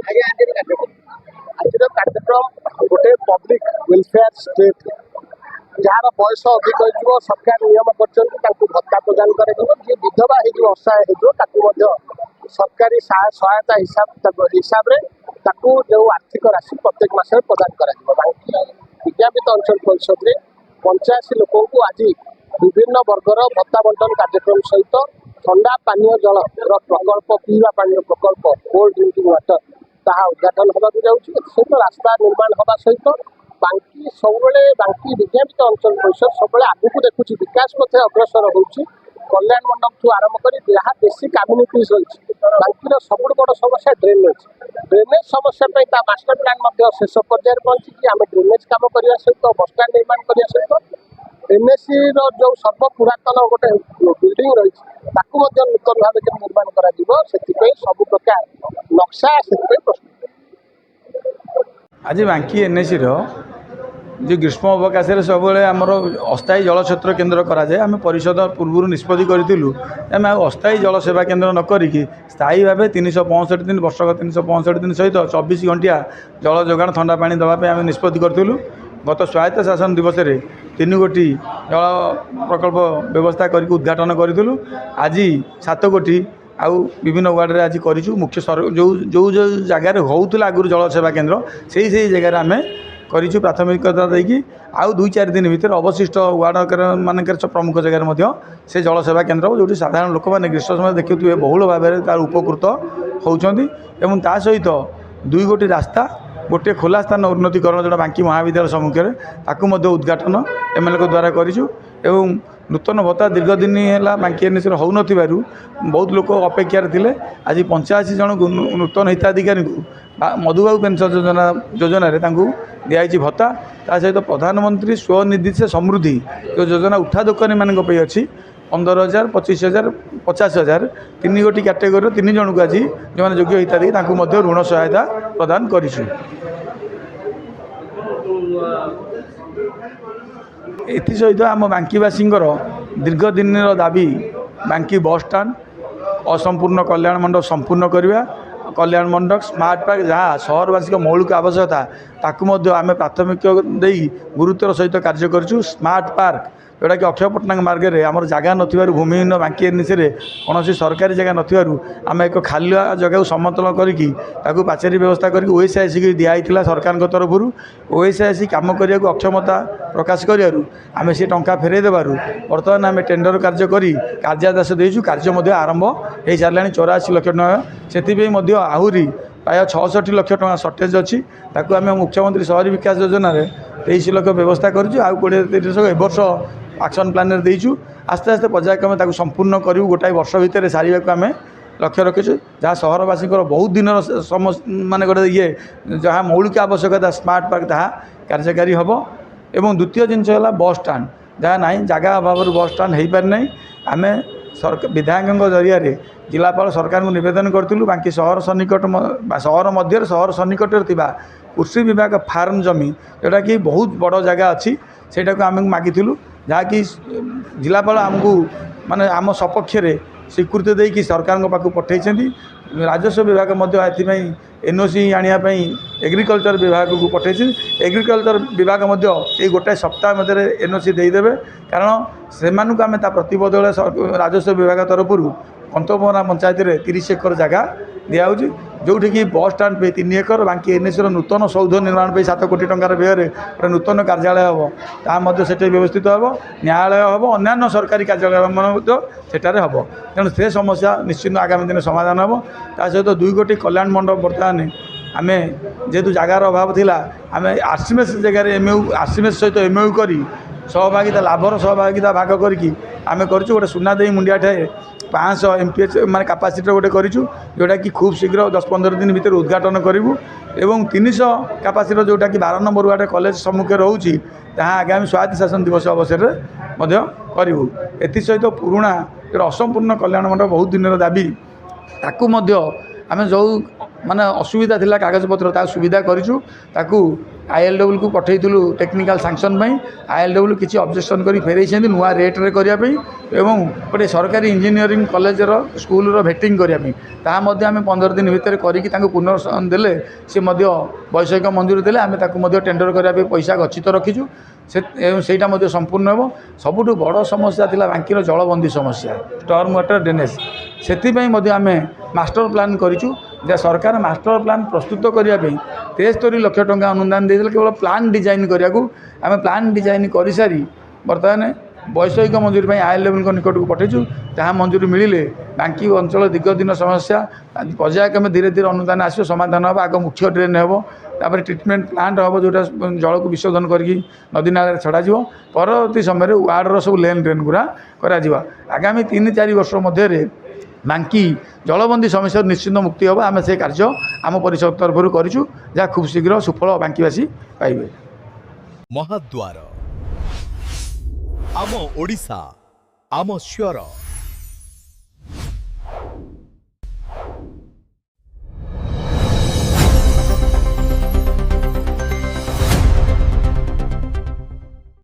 ଆଜ୍ଞା ଆଜିର କାର୍ଯ୍ୟକ୍ରମ ଗୋଟେ ପବ୍ଲିକ ୱେଲଫେୟାର ଷ୍ଟେଟ୍ ଯାହାର ବୟସ ଅଧିକ ହୋଇଯିବ ସରକାର ନିୟମ କରିଛନ୍ତି ତାଙ୍କୁ ଭତ୍ତା ପ୍ରଦାନ କରାଯିବ। ଯିଏ ବିଧବା ହେଇଯିବ ଅସହାୟ ହେଇଯିବ ତାକୁ ମଧ୍ୟ ସରକାରୀ ସହାୟତା ହିସାବରେ ତାକୁ ଯେଉଁ ଆର୍ଥିକ ରାଶି ପ୍ରତ୍ୟେକ ମାସରେ ପ୍ରଦାନ କରାଯିବ। ବାଙ୍କି ବିଜ୍ଞାପିତ ଅଞ୍ଚଳ ପରିଷଦରେ 85 ଲୋକଙ୍କୁ ଆଜି ବିଭିନ୍ନ ବର୍ଗର ଭତ୍ତା ବଣ୍ଟନ କାର୍ଯ୍ୟକ୍ରମ ସହିତ ଥଣ୍ଡା ପାନୀୟ ଜଳର ପ୍ରକଳ୍ପ ପିଇବା ପାଣିର ପ୍ରକଳ୍ପ କୋଲ୍ଡ ଡ୍ରିଙ୍କିଂ ୱାଟର ତାହା ଉଦ୍ଘାଟନ ହେବାକୁ ଯାଉଛି। ଏଥିସହିତ ରାସ୍ତା ନିର୍ମାଣ ହେବା ସହିତ ବାଙ୍କି ସବୁବେଳେ ବାଙ୍କି ବିଜ୍ଞାପିତ ଅଞ୍ଚଳ ପରିଷଦ ସବୁବେଳେ ଆଗକୁ ଦେଖୁଛି, ବିକାଶ ପଥେ ଅଗ୍ରସର ହେଉଛି। କଲ୍ୟାଣ ମଣ୍ଡପଠୁ ଆରମ୍ଭ କରି ଯାହା ବେଶୀ କମ୍ୟୁନିଟିଜ୍ ରହିଛି ବାଙ୍କିର ସବୁଠୁ ବଡ଼ ସମସ୍ୟା ଡ୍ରେନେଜ୍। ଡ୍ରେନେଜ୍ ସମସ୍ୟା ପାଇଁ ତା ମାଷ୍ଟର ପ୍ଲାନ୍ ମଧ୍ୟ ଶେଷ ପର୍ଯ୍ୟାୟରେ ପହଞ୍ଚିଛି। ଆମେ ଡ୍ରେନେଜ୍ କାମ କରିବା ସହିତ ବସଷ୍ଟାଣ୍ଡ ନିର୍ମାଣ କରିବା ସହିତ ଏନ୍ଏସିର ଯେଉଁ ସର୍ବ ପୁରାତନ ଗୋଟେ ବିଲ୍ଡିଂ ରହିଛି ତାକୁ ମଧ୍ୟ ନୂତନ ଭାବେ ନିର୍ମାଣ କରାଯିବ। ସେଥିପାଇଁ ସବୁ ପ୍ରକାର ନକ୍ସା ସେଥିପାଇଁ ପ୍ରସ୍ତୁତ। आज बांकी एनएसी जो ग्रीष्म अवकाश सब आमर अस्थायी जलछत्र केन्द्र कराए आम परिषद पूर्व निष्पत्ति करूँ आम अस्थायी जल सेवा केन्द्र न करिकी स्थायी भाव 365 दिन वर्षक 365 दिन सहित 24 घंटिया जल जोगाण थंडा पानी देवाई आम निष्पत्ति करूँ। गत स्वायत्त शासन दिवस में 3 गोटी जल प्रकल्प व्यवस्था करके उद्घाटन करूँ। आज 7 गोटी आउ विभिन्न वार्ड आज करूँ। मुख्य जो जो जो जगार होता आगुरी जल सेवा केन्द्र से जगार आम करूँ प्राथमिकता देकी आउ 2-4 दिन भीतर अवशिष्ट वार्ड मानक प्रमुख जगह से जल सेवा केन्द्र जो साधारण लोक मैंने ग्रीष्म समय देखुए बहुल भाव में तार उपकृत होती। ता सहित 2 गोटी रास्ता गोटे खोला स्थान उन्नतिकरण जो बांकी महाविद्यालय सम्मुखें ताकू उद्घाटन एमएलए को द्वारा करूँ। नूतन भत्ता दीर्घ दिन है बांकी एनएसी हो न बहुत लोक अपेक्षार थे। आज 85 जन नूतन हिताधिकारी को मधुबाबू पेंशन योजना दिखाई भत्ता ता सहित प्रधानमंत्री स्वनिधि से समृद्धि जो योजना उठा दोकानी मान अच्छी 15,000 25,000 50,000 3 गोटी कैटेगोरी 3 जन को आज जो योग्य हिताधिकारी ऋण सहायता प्रदान करूँ। एसत आम बांकीवासी दीर्घ दिन दाबी बांकी बस स्टाण्ड असंपूर्ण कल्याण मंडप संपूर्ण करवा कल्याण मंडप स्मार्ट पार्क जहाँ सहरवासी मौलिक आवश्यकता ताकू आम प्राथमिक दे गुरुत्वर सहित कार्य करूँ। स्मार्ट पार्क जोटा कि अक्षय पट्टनायक मार्ग में आम जगह नथिबारु भूमिहीन बांकी एनएसी कौन सरकारी जगह नथिबारु आम एक खालुआ जगह समतल करके पाचेरी व्यवस्था करके ओएसआईसी की दिखाई सरकार तरफ ओएसआईसी कम करने को अक्षमता प्रकाश करूँ आम से टंका फेरई देवु बर्तमान आम टेंडर कार्य कर कार्यादेश देचु। कार्य आरंभ हो सारे 84 लाख टका से आहरी प्राय 66 लाख टका सर्टेज अच्छी आम मुख्यमंत्री शहरी विकास योजना 23 लाख व्यवस्था करूँ। आउ 20-30 लाख वर्ष एक्शन प्लान देचु। आस्ते आस्ते पर्यायक्रमे संपूर्ण करूँ गोटाए वर्ष भितर सारे आम लक्ष्य रखीचु। जहाँ सहरवासी बहुत दिन माने गोटे ये जहाँ मौलिक आवश्यकता स्मार्ट पार्क जहाँ कार्यकारी हम। एवं द्वितीय जिनस है बस स्टाण्ड जहाँ ना जगह अभाव बस स्टाण्ड हो पारि ना आम विधायकों जरिया जिलापाल सरकार को निवेदन करूँ बांकी सहर सन्निकट सहर मध्य सहर सन्निकट कृषि विभाग फार्म जमी जोटा कि बहुत बड़ जगह अच्छी से आम मागिलु जहाँकि जिलापाल आमको माने आम सपक्ष स्वीकृति देकी सरकार पाक पठे। राजस्व विभाग एनओसी आने एग्रीकल्चर विभाग को पठे। एग्रीकल्चर विभाग ये गोटाए सप्ताह मध्य एनओसी देदेवे कारण से आम प्रतिबदल राजस्व विभाग तरफ कंतपरा पंचायत 30 एकर जगह दिखाऊँ जोठी कि बस स्टाण्ड पे 3 एकर बांकी एनएसी नूतन सौध निर्माण पे 7 कोटी टंकार व्यय गोटे नूतन कार्यालय हम ताकि व्यवस्थित हम न्यायालय हम अन्य सरकारी कार्यालय सेठारे हम। तेणु से समस्या निश्चित आगामी दिन समाधान हम। ता सहित 2 गोटी कल्याण मंडप बर्तमान आम जेहेतु जगार अभाव थिला आम आरसीएमएस जगह एमयू आरसीएमएस सहित एमयू करी सहभागिता लाभर सहभागिता भाग करके आम करूँ। गोटे सुनादेई मुंडिया ठाए 500 एमपीएच माने कैपेसिटी गोटे करूँ जोटा कि खूब शीघ्र 10-15 दिन भीतर उद्घाटन करूँ। एवं 300 कैपेसिटी जोटा कि 12 नंबर वार्ड कॉलेज सम्मुखें रोचे जहाँ आगामी स्वायत्त शासन दिवस अवसर में करूँ। एसत पुराणा जो असंपूर्ण कल्याण मंडप बहुत दिन दाबी ताकू आम जो ମାନେ ଅସୁବିଧା ଥିଲା କାଗଜପତ୍ର ତା ସୁବିଧା କରିଛୁ। ତାକୁ ILW କୁ ପଠାଇଥିଲୁ ଟେକ୍ନିକାଲ ସାଂସନ୍ ପାଇଁ। ILW କିଛି ଅବଜେକ୍ସନ୍ କରି ଫେରାଇଛନ୍ତି ନୂଆ ରେଟ୍ରେ କରିବା ପାଇଁ ଏବଂ ଗୋଟେ ସରକାରୀ ଇଞ୍ଜିନିୟରିଂ କଲେଜର ସ୍କୁଲର ଭେଟିଂ କରିବା ପାଇଁ। ତାହା ମଧ୍ୟ ଆମେ 15 ଦିନ ଭିତରେ କରିକି ତାଙ୍କୁ ପୁନର୍ଶନ ଦେଲେ ସେ ମଧ୍ୟ ବୈଷୟିକ ମଞ୍ଜୁରୀ ଦେଲେ ଆମେ ତାକୁ ମଧ୍ୟ ଟେଣ୍ଡର କରିବା ପାଇଁ ପଇସା ଗଚ୍ଛିତ ରଖିଛୁ। ସେଇଟା ମଧ୍ୟ ସମ୍ପୂର୍ଣ୍ଣ ହେବ। ସବୁଠୁ ବଡ଼ ସମସ୍ୟା ଥିଲା ବାଙ୍କିର ଜଳବନ୍ଦୀ ସମସ୍ୟା, ଷ୍ଟର୍ମ ୱାଟର ଡ୍ରେନେଜ୍। ସେଥିପାଇଁ ମଧ୍ୟ ଆମେ ମାଷ୍ଟର ପ୍ଲାନ୍ କରିଛୁ। ଯେ ସରକାର ମାଷ୍ଟର ପ୍ଲାନ୍ ପ୍ରସ୍ତୁତ କରିବା ପାଇଁ 73 ଲକ୍ଷ ଟଙ୍କା ଅନୁଦାନ ଦେଇଥିଲେ କେବଳ ପ୍ଲାନ୍ ଡିଜାଇନ୍ କରିବାକୁ। ଆମେ ପ୍ଲାନ୍ ଡିଜାଇନ୍ କରିସାରି ବର୍ତ୍ତମାନ ବୈଷୟିକ ମଞ୍ଜୁରୀ ପାଇଁ ILWଙ୍କ ନିକଟକୁ ପଠାଇଛୁ। ତାହା ମଞ୍ଜୁରୀ ମିଳିଲେ ବାଙ୍କି ଅଞ୍ଚଳ ଦୀର୍ଘଦିନ ସମସ୍ୟା ପର୍ଯ୍ୟାୟକ୍ରମେ ଧୀରେ ଧୀରେ ଅନୁଦାନ ଆସିବ, ସମାଧାନ ହେବ। ଆଗ ମୁଖ୍ୟ ଡ୍ରେନ୍ ହେବ, ତାପରେ ଟ୍ରିଟମେଣ୍ଟ ପ୍ଲାଣ୍ଟ ହେବ ଯେଉଁଟା ଜଳକୁ ବିଶୋଧନ କରିକି ନଦୀ ନାଳରେ ଛଡ଼ାଯିବ। ପରବର୍ତ୍ତୀ ସମୟରେ ୱାର୍ଡ଼ର ସବୁ ଲେନ୍ ଡ୍ରେନ୍ ଗୁଡ଼ା କରାଯିବ। ଆଗାମୀ 3-4 ବର୍ଷ ମଧ୍ୟରେ ବାଙ୍କି ଜଳବନ୍ଦୀ ସମସ୍ୟାରୁ ନିଶ୍ଚିନ୍ତ ମୁକ୍ତି ହେବ। ଆମେ ସେ କାର୍ଯ୍ୟ ଆମ ପରିଷଦ ତରଫରୁ କରିଛୁ, ଯାହା ଖୁବ୍ ଶୀଘ୍ର ସୁଫଳ ବାଙ୍କିବାସୀ ପାଇବେ। ମହାଦ୍ୱାର ଆମ ଓଡ଼ିଶା ଆମ ସ୍ୱର।